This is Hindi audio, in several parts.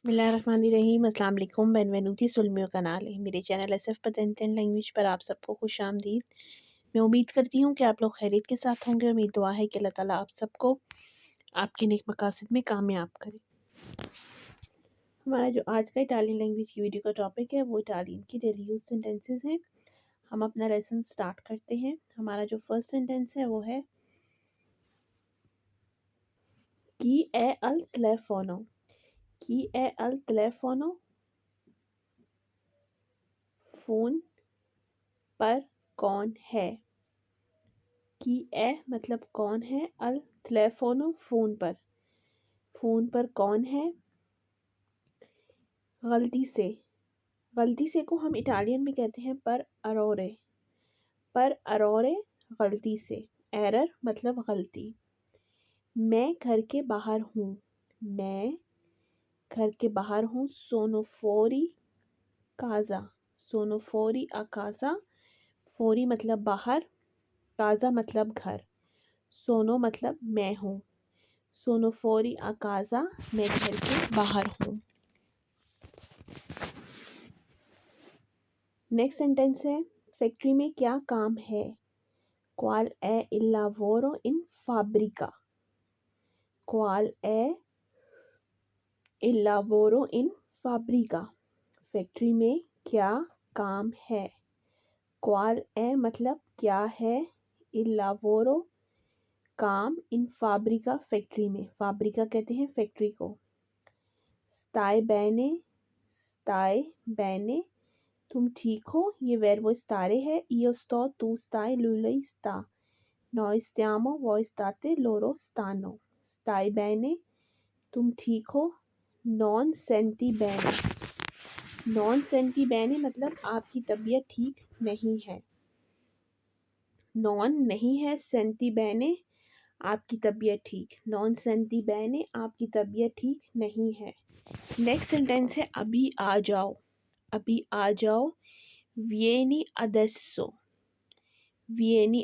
बिस्मिल्लाहिर्रहमानिर्रहीम। अस्सलाम वालेकुम। बेनवेनुती sul mio canale। मेरे चैनल SF पतंतन लैंग्वेज पर आप सबको खुशामदीद। मैं उम्मीद करती हूँ कि आप लोग खैरियत के साथ होंगे और मेरी दुआ है कि अल्लाह ताला आप सबको आपके नेक मकासद में कामयाब करे। हमारा जो आज का इटालियन लैंग्वेज की वीडियो का टॉपिक है वो इटालियन की डेली यूज सेंटेंसेस हैं। हम अपना लेसन स्टार्ट करते हैं। हमारा जो फर्स्ट सेंटेंस है वो है chi è al telefono। chi è al telefono, phone पर कौन है। की ए मतलब कौन है, अल टेलीफोनो फ़ोन पर कौन है। गलती से को हम इटालियन में कहते हैं पर अरोरे गलती से। एरर मतलब गलती। मैं घर के बाहर हूँ। सोनो फोरी आ काज़ा। फोरी मतलब बाहर, काज़ा मतलब घर। सोनो मतलब मैं हूँ। सोनो फोरी आ काज़ा, मैं घर के बाहर हूँ। नेक्स्ट सेंटेंस है फैक्ट्री में क्या काम है। क्वाल è il lavoro in fabbrica। क्वाल è il lavoro in fabbrica। Factory में क्या काम है। क्वाल è मतलब क्या है, il lavoro काम, इन फैब्रिका फैक्ट्री में। फैब्रिका कहते हैं फैक्ट्री को। स्टाई बैने तुम ठीक हो, ये वर्बो स्टारे है। io sto, tu stai, lui sta, noi stiamo, voi state, loro stanno। स्टाई बैने तुम ठीक हो। नॉन सेंटी बैने मतलब आपकी तबीयत ठीक नहीं है। नॉन नहीं है, सेंटी बैने आपकी तबीयत ठीक। नॉन सेंटी बैने आपकी तबीयत ठीक नहीं है। नेक्स्ट सेंटेंस है अभी आ जाओ। विएनी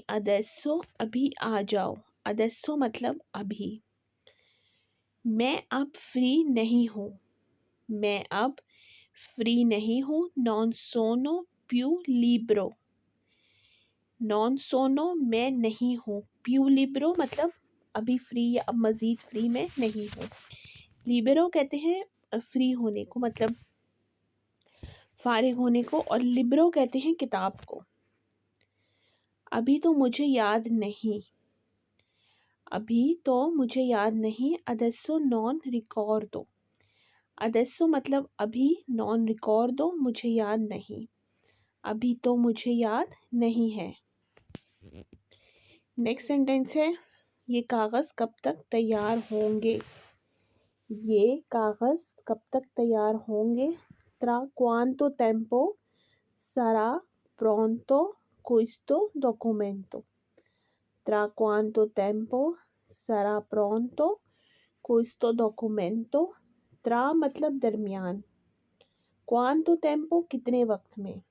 अदेसो अभी आ जाओ। अदेसो मतलब अभी। मैं अब फ्री नहीं हूँ। नॉन सोनो प्यू लिब्रो। नॉन सोनो मैं नहीं हूँ। प्यू लिब्रो मतलब अभी फ्री या अब मज़ीद फ्री में नहीं हूँ। लिबरो कहते हैं फ्री होने को, मतलब फारिग होने को, और लिब्रो कहते हैं किताब को। अभी तो मुझे याद नहीं। अदेसो नॉन रिकॉर्डो। अदेसो मतलब अभी, नॉन रिकॉर्डो मुझे याद नहीं। अभी तो मुझे याद नहीं है। नेक्स्ट सेंटेंस है ये कागज़ कब तक तैयार होंगे। Tra quanto tempo sarà pronto questo documento। Tra quanto tempo sarà pronto questo documento। Tra मतलब दरमियान, quanto tempo कितने वक्त में,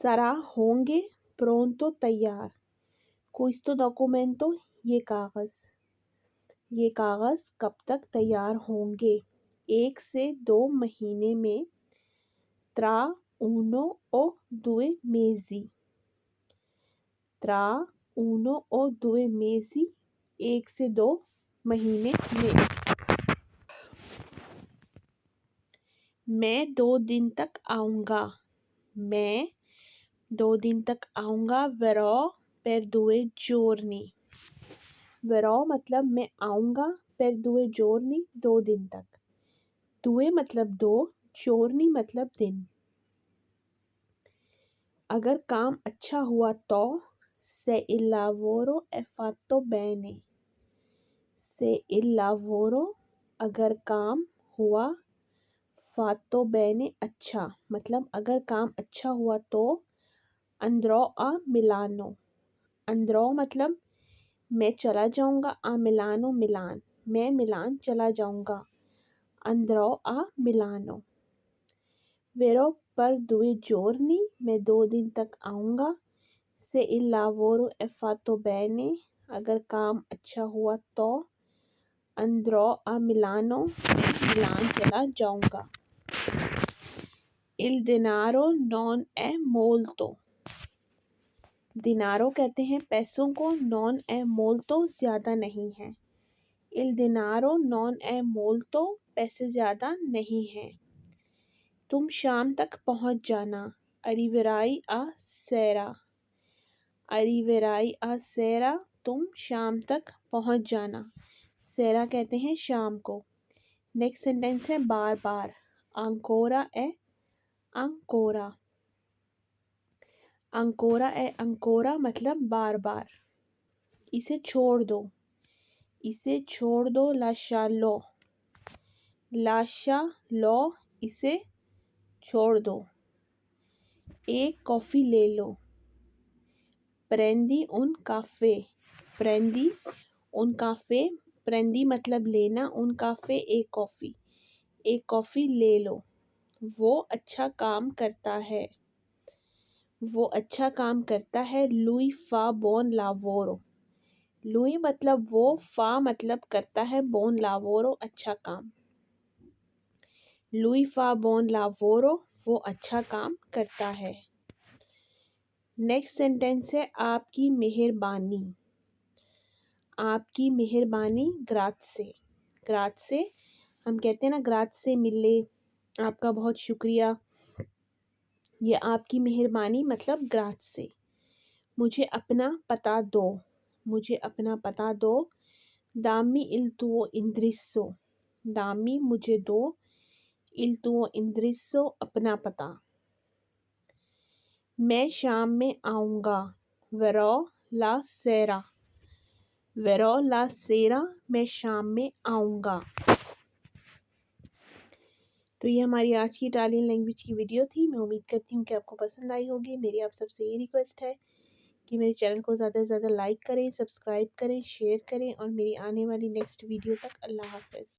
sarà होंगे, pronto तैयार, questo documento ये कागज़ कब तक तैयार होंगे, 1 से 2 महीने में। Tra 1 o 2 mesi। Tra 1 o 2 mesi 1 से 2 महीने में। मैं 2 दिन तक आऊँगा। Verrò per 2 giorni। Verrò मतलब मैं आऊँगा, per 2 giorni 2 दिन तक। 2 मतलब 2, giorni मतलब दिन। अगर काम अच्छा हुआ तो se il lavoro è fatto bene। se il lavoro अगर काम हुआ, fatto bene अच्छा, मतलब अगर काम अच्छा हुआ तो andrò a Milano। andrò मतलब मैं चला जाऊंगा, a Milano मिलान, मैं मिलान चला जाऊंगा। andrò a Milano। Verrò per 2 giorni मैं 2 दिन तक आऊँगा। Se il lavoro è fatto bene अगर काम अच्छा हुआ तो andrò a Milano, मैं मिलान चला जाऊंगा। Il denaro non è molto, दिनारो कहते हैं पैसों को, non è molto ज़्यादा नहीं है। Il denaro non è molto, पैसे ज़्यादा नहीं हैं। तुम शाम तक पहुंच जाना, arriverai a sera, arriverai a sera, तुम शाम तक पहुंच जाना। सेरा कहते हैं शाम को। नेक्स्ट सेंटेंस है बार बार, ancora e ancora, ancora e ancora मतलब बार बार। इसे छोड़ दो, इसे छोड़ दो, lascialo, lascialo, इसे छोड़ दो। एक कॉफ़ी ले लो, prendi un caffè, prendi un caffè, prendi मतलब लेना, un caffè एक कॉफ़ी, एक कॉफ़ी ले लो। वो अच्छा काम करता है, वो अच्छा काम करता है। lui fa buon lavoro, lui मतलब वो, fa मतलब करता है, buon lavoro अच्छा काम। lui fa buon lavoro, वो अच्छा काम करता है। नेक्स्ट सेंटेंस है आपकी मेहरबानी, आपकी मेहरबानी, ग्राzie, ग्राzie हम कहते हैं ना ग्राzie मिले, आपका बहुत शुक्रिया, ये आपकी मेहरबानी मतलब ग्राzie। मुझे अपना पता दो, मुझे अपना पता दो, dammi il tuo indirizzo, dammi मुझे दो, il tuo indirizzo अपना पता। मैं शाम में आऊँगा, verrò la sera, verrò la sera, मैं शाम में आऊँगा। तो ये हमारी आज की इटालियन लैंग्वेज की वीडियो थी। मैं उम्मीद करती हूँ कि आपको पसंद आई होगी। मेरी आप सबसे ये रिक्वेस्ट है कि मेरे चैनल को ज़्यादा से ज़्यादा लाइक करें, सब्सक्राइब करें, शेयर करें और मेरी आने वाली नेक्स्ट वीडियो तक अल्लाह हाफ़िज़।